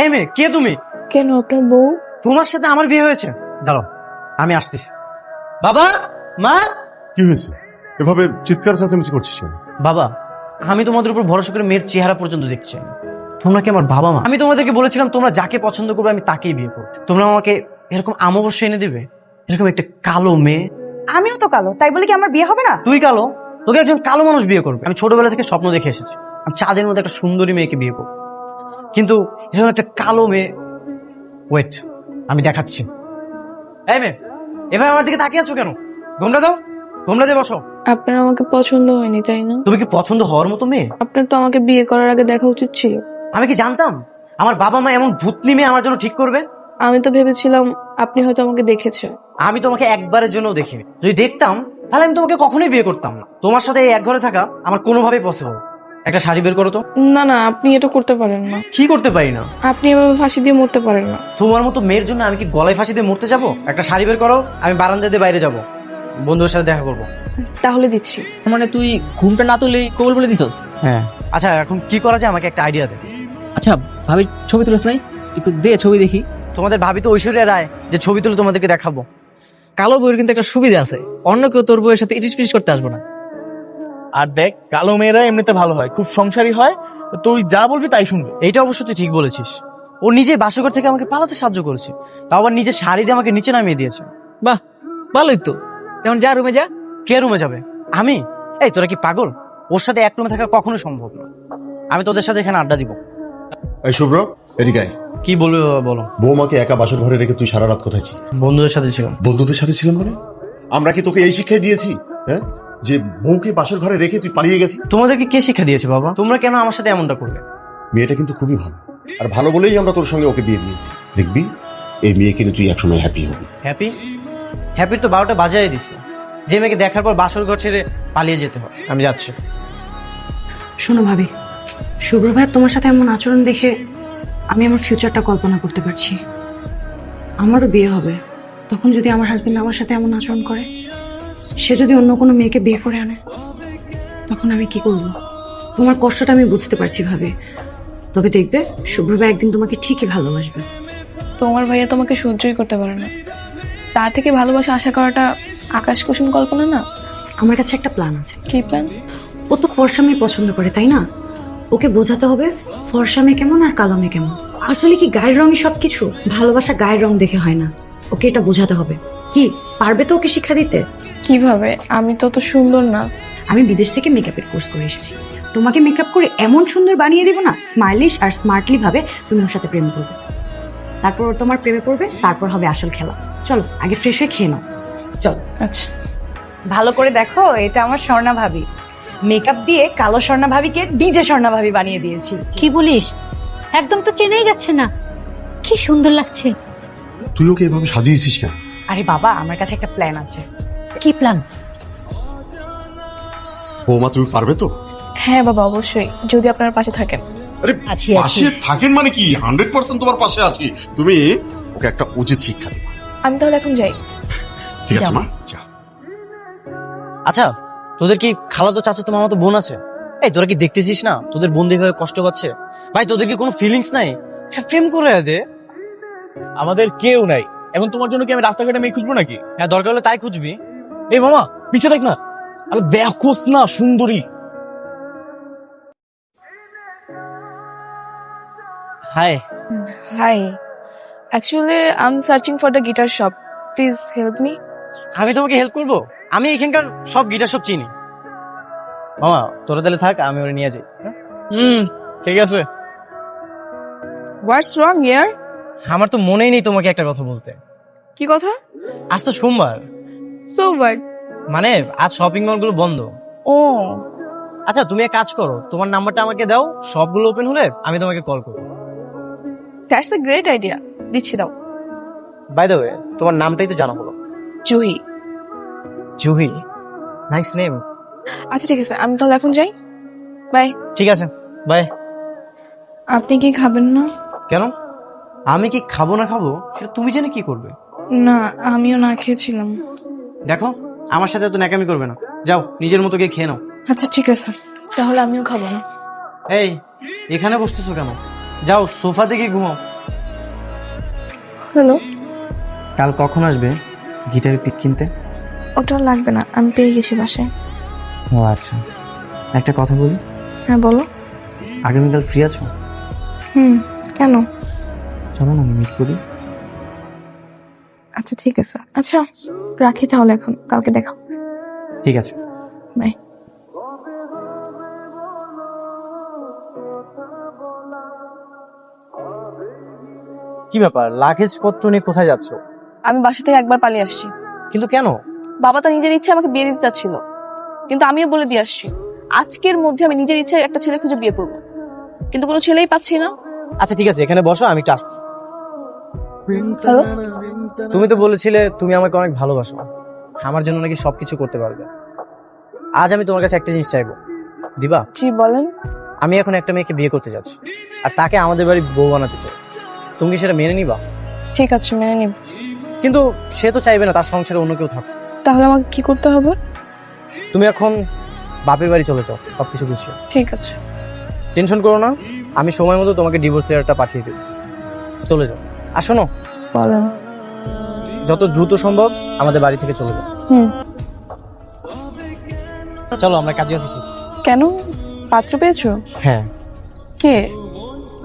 এই মেয়ে, কে তুমি? কেন, আপনার বউ? তোমার সাথে আমার বিয়ে হয়েছে? দাঁড়াও, আমি আসতেছি। বাবা, মা। কি হয়েছে? এভাবে চিৎকার চেঁচামেচি করছিস কেন? বাবা, আমি তোমাদের উপর ভরসা করে মেয়ের চেহারা পর্যন্ত দেখতে চাই না। তোমরা কি আমার বাবা মা? আমি তোমাদেরকে বলেছিলাম তোমরা যাকে পছন্দ করবে আমি তাকেই বিয়ে করবো। তোমরা আমাকে এরকম অমাবস্যা এনে দিবে? এরকম একটা কালো মেয়ে। আমিও তো কালো, তাই বলে কি আমার বিয়ে হবে না? তুই কালো, তোকে একজন কালো মানুষ বিয়ে করবে। আমি ছোটবেলা থেকে স্বপ্ন দেখে এসেছি আমি চাঁদের মধ্যে একটা সুন্দরী মেয়েকে বিয়ে করবো, কিন্তু এরকম একটা কালো মেয়ে। ওয়েট, আমি দেখাচ্ছি। এই মেয়ে, এভাবে আমার দিকে তাকিয়ে আছো কেন? ঘোমটা দাও, ঘোমটা দিয়ে বসো। আপনার আমাকে পছন্দ হয়নি, তাই না? তুমি কি পছন্দ হওয়ার মতো মেয়ে? আপনার তো আমাকে বিয়ে করার আগে দেখা উচিত ছিল। আমি কি জানতাম আমার বাবা মা এমন ভূতনি মেয়ে আমার জন্য ঠিক করবে? আমি তো ভেবেছিলাম আপনি হয়তো আমাকে দেখেছেন। আমি তোমাকে একবারের জন্য দেখিনি। যদি দেখতাম তাহলে আমি তোমাকে কখনোই বিয়ে করতাম না। তোমার সাথে এই এক ঘরে থাকা আমার কোনোভাবেই পসিবল। একটা শাড়ি বের করো তো। না না, আপনি এটা করতে পারেন না। কি করতে পারি না? আপনি এভাবে ফাঁসি দিয়ে মরতে পারেন না। তোমার মতো মেয়ের জন্য আমি কি গলায় ফাঁসি দিয়ে মরতে যাবো? একটা শাড়ি বের করো, আমি বারান্দা দিয়ে বাইরে যাবো, বন্ধুদের সাথে দেখা করবো। তাহলে দিচ্ছি। মানে তুই ঘুমটা না তুলে কবল বলে দিছস? হ্যাঁ। আচ্ছা, এখন কি করা যায় আমাকে একটা আইডিয়া দে। আচ্ছা, ভাবি ছবি তুলিস নাই? একটু দে ছবি দেখি। তোমাদের ভাবি তো ঐশ্বর্যা রায়, যে ছবি তুলে তোমাদেরকে দেখাবো। কালো বইয়ের কিন্তু একটা সুবিধা আছে, অন্য কেউ তোর বইয়ের সাথে ইটিস পিটিস করতে আসবো না। আর দেখ, কালো মেয়েরা এমনিতে ভালো হয়, খুব সংসারী হয়, তুই যা বলবি তাই শুনবে। এইটা অবশ্য তুই ঠিক বলেছিস। ও নিজে বাসঘর থেকে আমাকে পালাতে সাহায্য করেছে, তাও আবার নিজের শাড়ি দিয়ে আমাকে নিচে নামিয়ে দিয়েছে। বাহ, ভালোই তো। যেমন যা রুমে যা। কে রুমে যাবে? আমি? এই তোরা কি পাগল? ওর সাথে এক রুমে থাকা কখনো সম্ভব না। আমি তোদের সাথে এখানে আড্ডা দিব। এই শুভ্র, এদিকে আয়। কি বলবে বাবা, বলো। বৌমাকে একা বাসর ঘরে রেখে তুই সারা রাত কোথায় ছিলি? বন্ধুদের সাথে ছিলাম। বন্ধুদের সাথে ছিলাম মানে? আমরা কি তোকে এই শিক্ষাই দিয়েছি, হ্যাঁ, যে বউকে বাসর ঘরে রেখে তুই পালিয়ে গেছিস? তোমাদেরকে কে শিক্ষা দিয়েছে বাবা? তোমরা কেন আমার সাথে এমনটা করবে? মেয়েটা কিন্তু খুবই ভালো, আর ভালো বলেই আমরা তোর সঙ্গে ওকে বিয়ে দিয়েছি। দেখবি এই মেয়েকে নিয়ে তুই একসময় হ্যাপি হবি। হ্যাপি? হ্যাপির তো 12টা বাজায় দিছে। যে মেয়েকে দেখার পর বাসর ঘর ছেড়ে পালিয়ে যেতে হয়। আমি যাচ্ছি। শোনো ভাবি, শুভ্র ভাই তোমার সাথে এমন আচরণ দেখে আমি আমার ফিউচারটা কল্পনা করতে পারছি। আমারও বিয়ে হবে, তখন যদি আমার হাজবেন্ড আমার সাথে এমন আচরণ করে, সে যদি অন্য কোনো মেয়েকে বিয়ে করে আনে, তখন আমি কি করব? তোমার কষ্টটা আমি বুঝতে পারছি ভাবি, তবে দেখবে শুভ্র ভাই একদিন তোমাকে ঠিকই ভালোবাসবে। তোমার ভাইয়া তোমাকে সহ্যই করতে পারে না, তা থেকে ভালোবাসা আশা করাটা আকাশ কুসুম কল্পনা না। আমার কাছে একটা প্ল্যান আছে। কি প্ল্যান? ও তো ফর্সা মেয়ে পছন্দ করে, তাই না? ওকে বোঝাতে হবে ফর্সা মেয়ে কেমন আর কালো মেয়ে কেমন। আসলে কি গায়ের রঙই সবকিছু? ভালোবাসা গায়ের রং দেখে হয় না। ওকে এটা বোঝাতে হবে। কি পারবে তো ওকে শিক্ষা দিতে? কিভাবে? আমি তো অত সুন্দর না। আমি বিদেশ থেকে মেকআপের কোর্স করে এসেছি। তোমাকে মেকআপ করে এমন সুন্দর বানিয়ে দিব না, স্মাইলিশ আর স্মার্টলি ভাবে তুমি ওর সাথে প্রেম করবে। তারপর ওর তোমার প্রেমে পড়বে, তারপর হবে আসল খেলা। চলো আগে ফ্রেশ হয়ে খেয়ে নাও। চলো। আচ্ছা, ভালো করে দেখো, এটা আমার স্বর্ণা ভাবি। মেকআপ দিয়ে কালো স্বর্ণা ভাবিকে ডিজে স্বর্ণা ভাবি বানিয়ে দিয়েছি। কি বলিস? একদম তো চেনাই যাচ্ছে না। কি সুন্দর লাগছে। তুই ওকে এভাবে সাজিয়েছিস কেন? আরে বাবা, আমার কাছে একটা প্ল্যান আছে। কি প্ল্যান? বৌমা তুমি পারবে তো? হ্যাঁ বাবা, অবশ্যই, যদি আপনার পাশে থাকেন। আরে আছি, পাশে থাকেন মানে কি? 100% তোমার পাশে আছি। তুমি ওকে একটা উচিত শিক্ষা দিবে। আমি তাহলে এখন যাই। ঠিক আছে মা, যা। আচ্ছা, তোদের কি খালাতো চাচাতো মামাতো বোন আছে? এই তোরা কি দেখতেছিস না তোদের বোন দেখে কষ্ট পাচ্ছে? ভাই তোদের কি কোনো ফিলিংস নাই? একটা প্রেম করে দে। আমাদের কেউ নাই, এখন তোমার জন্য কি আমি রাস্তাঘাটে মেয়ে খুঁজবো নাকি? হ্যাঁ, দরকার হলে তাই খুঁজবি। এই মামা, পিছিয়ে দেখ না। আরে দেখোস না সুন্দরী। Hi. Hi, actually I am searching for the guitar shop, please help me. আমি তোমাকে হেল্প করবো? আমি এখানকার সব গিটার সব চিনি। মামা তোরা তাহলে থাক, আমি ওরে নিয়ে যাই। ঠিক আছে। হোয়াটস রং হিয়ার? আমার তো মনেই নেই তোমাকে একটা কথা বলতে। কি কথা? আজ তো সোমবার, সো হোয়াট? মানে আজ শপিং মল গুলো বন্ধ। ও, আচ্ছা তুমি এক কাজ করো, তোমার নাম্বারটা আমাকে দাও, সবগুলো ওপেন হলে আমি তোমাকে কল করবো। দ্যাটস আ গ্রেট আইডিয়া, দিচ্ছি, দাও। বাই দ্য ওয়ে, তোমার নামটাই তো জানা হলো। জুহি। Juhi, nice name. আচ্ছা ঠিক আছে, আমি তাহলে এখন যাই। বাই। ঠিক আছে, বাই। আপনি কি খাবেন না? কেন? আমি কি খাবো না খাবো সেটা তুমি জেনে কি করবে? না, আমিও না খেয়েছিলাম। দেখো, আমার সাথে তো ন্যাকামি করবে না। যাও নিজের মতো গিয়ে খেয়ে নাও। আচ্ছা ঠিক আছে, তাহলে আমিও খাবো না। এই এখানে বসতেছো কেন? যাও সোফাতে গিয়ে ঘুমাও। হ্যালো, কাল কখন আসবে গিটারের পিক কিনতে? ওটা লাগবে না, আমি পেয়ে গেছি বাসায়। ও আচ্ছা, একটা কথা বলি। হ্যাঁ বলো। আগামীকাল ফ্রি আছো? কেন? চলো না মিট করি। আচ্ছা ঠিক আছে, আচ্ছা রাখি তাহলে, এখন কালকে দেখা। ঠিক আছে। বাই। কি ব্যাপার, লাগেজ পত্র নিয়ে কোথায় যাচ্ছো? আমি বাসা থেকে একবার পালিয়ে আসছি। কিন্তু কেন? বাবা তো নিজের ইচ্ছে আমাকে বিয়ে দিতে চাচ্ছিল, কিন্তু আমিও বলে দিয়ে আসছি আজকের মধ্যে আমি নিজের ইচ্ছায় একটা ছেলে খুঁজে বিয়ে করব, কিন্তু কোনো ছেলেই পাচ্ছি না। আচ্ছা ঠিক আছে, এখানে বসো, আমি একটু আসছি। হ্যালো, তুমি তো বলেছিলে তুমি আমাকে অনেক ভালোবাসো, আমার জন্য নাকি সবকিছু করতে পারবে। আজ আমি তোমার কাছে একটা জিনিস চাইবো, দিবা? জি বলেন। আমি এখন একটা মেয়েকে বিয়ে করতে যাচ্ছি, আর তাকে আমাদের বাড়ি বউ বানাতে চাই। তুমি কি সেটা মেনে নিবা? ঠিক আছে, মেনে নিব। কিন্তু সে তো চাইবে না তার সংসারে অন্য কেউ থাকুক। তাহলে আমাকে কি করতে হবে? তুমি এখন বাপের বাড়ি চলে যাও, সবকিছু গুছিয়ে। ঠিক আছে। টেনশন করো না, আমি সময় মতো তোমাকে ডিভোর্স লেটারটা পাঠিয়ে দেব। চলে যাও। আর শোনো, বলেন। যত দ্রুত সম্ভব আমাদের বাড়ি থেকে চলে যাও। চলো আমরা কাজী অফিসে। কেন, পাত্র পেয়েছো? হ্যাঁ কে?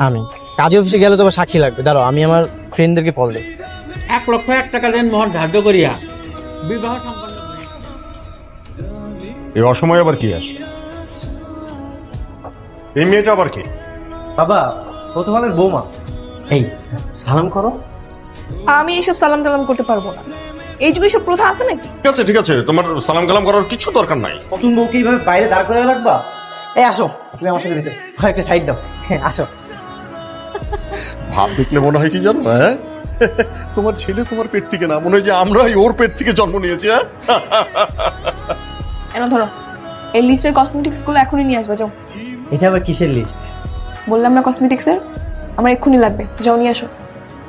আমি। কাজী অফিসে গেলে তোমার সাক্ষী লাগবে, দাঁড়াও আমি আমার ফ্রেন্ডদেরকে কল দিই। 1,01,000 টাকা দেন মোহর ধার্য করিয়া বিবাহ সম্পন্ন করিয়া। এই অসময় আবার কি আসে? এই মেয়েটা আবার কি? বাবা, প্রথম আলোর বৌমা। এই সালাম করো। আমি এইসব সালাম টালাম করতে পারবো না, এই যুগে সব প্রথা আছে নাকি? ঠিক আছে, তোমার সালাম কালাম করার কিছু দরকার নাই। নতুন বউকে এইভাবে বাইরে দাঁড় করে রাখবা? এই আসো, তুমি আমার সাথে দেখতে একটা সাইড দাও। হ্যাঁ আসো। ভাব দেখলে মনে হয় কি জানো, হ্যাঁ তোমার ছেলে তোমার পেট থেকে না, মনে হয় যে আমরাই ওর পেট থেকে জন্ম নিয়েছি। হ্যাঁ এনা ধরো, এই লিস্টের কসমেটিক্স গুলো এখনই নিয়ে আসবে, যাও। এটা আবার কিসের লিস্ট? বললাম না কসমেটিক্স এর, আমার এক্ষুনি লাগবে, যাও নিয়ে আসো।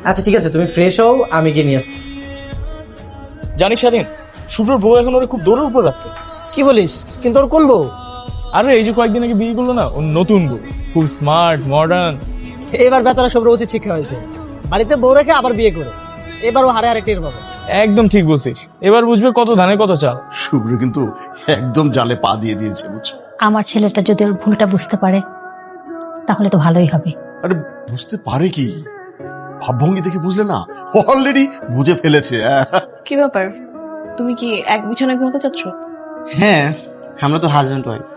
আচ্ছা ঠিক আছে, তুমি ফ্রেশ হও, আমি গিয়ে নিয়ে আসছি। জানিস স্বাধীন, শুভ্রর বউ এখন ওরা খুব দৌড়ের উপর আছে। কি বলিস? কিন্তু ওর কোন বউ? আরে এই যে কয়েকদিন আগে বিয়ে করলো না, ওর নতুন বউ, খুব স্মার্ট মডার্ন। এবার বেচারা সব উচিত শিক্ষা হয়েছে, বাড়িতে বউ রেখে আবার বিয়ে করে। এবার ও হারে হারে টের পাবে। একদম ঠিক বলছিস, এবার বুঝবে কত ধানে কত চাল। শুভ্র কিন্তু একদম জালে পা দিয়ে দিয়েছে, বুঝছো? আমার ছেলেটা যদি ওর ভুলটা বুঝতে পারে তাহলে তো ভালোই হবে। আরে বুঝতে পারে কি? ভাবভঙ্গি দেখে বুঝলে না, অলরেডি বুঝে ফেলেছে। কি ব্যাপার, তুমি কি এক বিছানায় ঘুমাতে চাচ্ছ? হ্যাঁ, আমরা তো হাজব্যান্ড ওয়াইফ,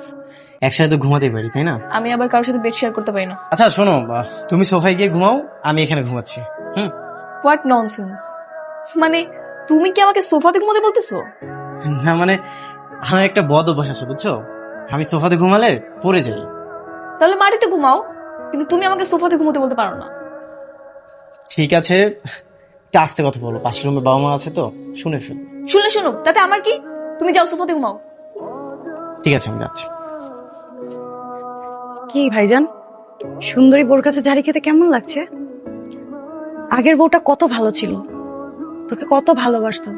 একসাথে তো ঘুমাতেই পারি, তাই না? আমি আবার কারোর সাথে বেড শেয়ার করতে পারি না। আচ্ছা শোনো, তুমি সোফায় গিয়ে ঘুমাও, আমি এখানে ঘুমাচ্ছি। হোয়াট ননসেন্স, মানে তুমি কি আমাকে সোফাতে ঘুমাতে বলতেছো? না মানে আমার একটা বদ অভ্যাস আছে, বুঝছো? আমি সোফাতে ঘুমালে পড়ে যাই। তাহলে মাটিতে ঘুমাও, কিন্তু তুমি আমাকে সোফাতে ঘুমাতে বলতে পারো না। ঠিক আছে, একটু আস্তে কথা বলো, পাশের রুমে বাবা মা আছে তো, শুনে ফেল। শুনলে শুনুক, তাতে আমার কি, তুমি যাও সোফাতে ঘুমাও। ঠিক আছে, আমি যাচ্ছি। কি ভাইজান, সুন্দরী বোর কাছে ঝাড়ি খেতে কেমন লাগছে? আগের বউটা কত ভালো ছিল, তোকে কত ভালোবাসতো,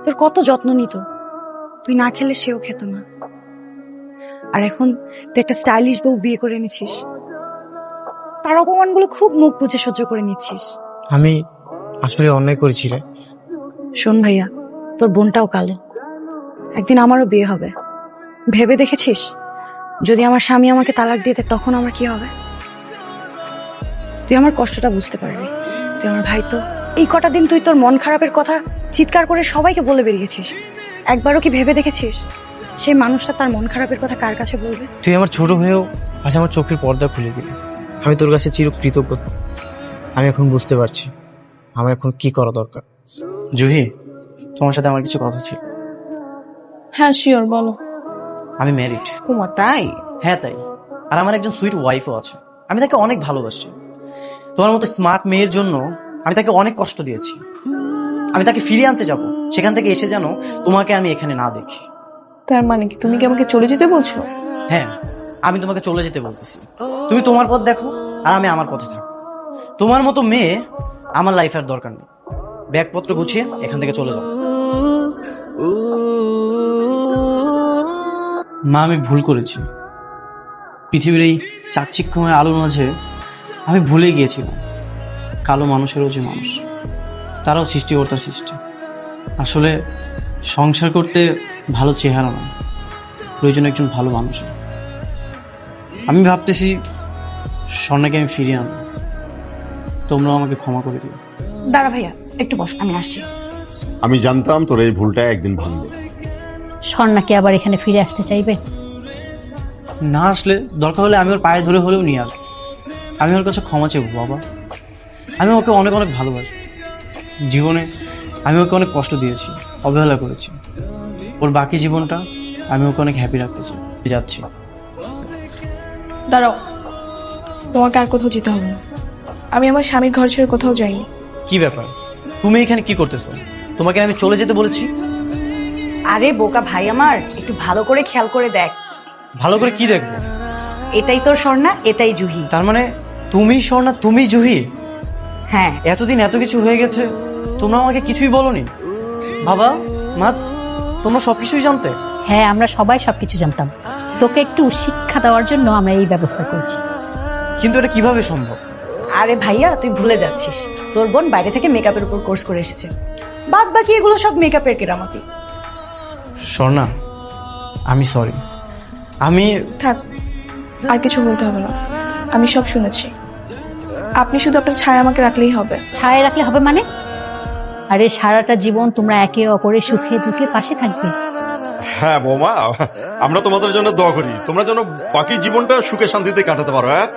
তোর কত যত্ন নিত, তুই না খেলে সেও খেত না। আর এখন তুই একটা স্টাইলিশ বউ বিয়ে করে এনেছিস, তার অপমানগুলো খুব মুখ বুঝে সহ্য করে নিচ্ছিস। আমি আসলে অন্যায় করেছি রে। শোন ভাইয়া, তোর বোনটাও কালো, একদিন আমারও বিয়ে হবে। ভেবে দেখেছিস যদি আমার স্বামী আমাকে তালাক দিয়ে দেয় তখন আমার কি হবে? তুই আমার কষ্টটা বুঝতে পারবি, তুই আমার ভাই তো। এই কটা দিন তুই তোর মন খারাপের কথা চিৎকার করে সবাইকে বলে বেরিয়েছিস, একবারও কি ভেবে দেখেছিস সেই মানুষটা তার মন খারাপের কথা কার কাছে বলবে? তুই আমার ছোট হয়েও আজ আমার চোখের পর্দা খুলে দিলি, আমি তোর কাছে চিরকৃতজ্ঞ। আমি এখন বুঝতে পারছি আমার এখন কি করা দরকার। জুহি, তোমার সাথে আমার কিছু কথা ছিল। হ্যাঁ শিওর, বলো। আমি ম্যারিড। ওমা তাই? হ্যাঁ তাই, আর আমার একজন সুইট ওয়াইফও আছে, আমি তাকে অনেক ভালোবাসি। তোমার মতো স্মার্ট মেয়ের জন্য আমি তাকে অনেক কষ্ট দিয়েছি। আমি তাকে ফিরিয়ে আনতে যাব, সেখান থেকে এসে যেন তোমাকে আমি এখানে না দেখি। তার মানে কি তুমি কি আমাকে চলে যেতে বলছো? হ্যাঁ, আমি তোমাকে চলে যেতে বলতেছি। তুমি তোমার পথ দেখো আর আমি আমার পথে থাকবো। তোমার মতো মেয়ে আমার লাইফে আর দরকার নেই। ব্যাগপত্র গুছিয়ে এখান থেকে চলে যাও। মা, আমি ভুল করেছি, পৃথিবীর এই চাকচিক্যময় আলোর মাঝে আমি ভুলে গিয়েছিলাম কালো মানুষেরও যে মানুষ, তারাও সৃষ্টিকর্তার সৃষ্টি। আসলে সংসার করতে ভালো চেহারা না, প্রয়োজন একজন ভালো মানুষ। আমি ভাবতেছি স্বর্ণাকে আমি ফিরিয়ে আনবো, তোমরাও আমাকে ক্ষমা করে দিও। দাঁড়া ভাইয়া, একটু বস, আমি আসছি। আমি জানতাম তোর এই ভুলটা একদিন ভাঙবে। স্বর্ণাকে আবার এখানে ফিরে আসতে চাইবে? না আসলে দরকার হলে আমি ওর পায়ে ধরে হলেও নিয়ে আসবো। আমি ওর কাছে ক্ষমা চাইবো বাবা। আমি ওকে অনেক অনেক ভালোবাসি। জীবনে আমি ওকে অনেক কষ্ট দিয়েছি, অবহেলা করেছি। ওর বাকি জীবনটা আমি ওকে অনেক হ্যাপি রাখতে চাই। যাচ্ছি। দাঁড়াও, তোমাকে আর কোথাও যেতে হবে না। আমি আমার স্বামীর ঘর ছেড়ে কোথাও যাইনি। কি ব্যাপার, তুমি এখানে কি করতেছো? তোমাকে আমি চলে যেতে বলেছি। আরে বোকা ভাই আমার, একটু ভালো করে খেয়াল করে দেখ। ভালো করে কি দেখবো? এটাই তোর স্বর্ণা, এটাই জুহি। তার মানে তুমি স্বর্ণা, তুমি জুহি? হ্যাঁ। এতদিন এত কিছু হয়ে গেছে, তোমরা আমাকে কিছুই বলনি। বাবা মা, তোমরা সবকিছুই জানতে? হ্যাঁ, আমরা সবাই সবকিছু জানতাম। তোকে একটু শিক্ষা দেওয়ার জন্য আমরা এই ব্যবস্থা করছি। কিন্তু এটা কিভাবে সম্ভব? আরে ভাইয়া, তুই ভুলে যাচ্ছিস, তোর বোন বাইরে থেকে মেকআপের উপর কোর্স করে এসেছে। বাদ বাকি এগুলো সব মেকআপের কেরামতি। স্বর্ণা, আমি সরি। আমি থাক, আর কিছু বলতে হবে না, আমি সব শুনেছি। আপনি শুধু আপনার ছায়া আমাকে রাখলেই হবে। ছায়া রাখলে হবে মানে? আরে সারাটা জীবন তোমরা একে অপরের সুখে দুঃখে পাশে থাকবে। হ্যাঁ বৌমা, আমরা তোমাদের জন্য দোয়া করি, তোমরা যেন বাকি জীবনটা সুখে শান্তিতে কাটাতে পারো। হ্যাঁ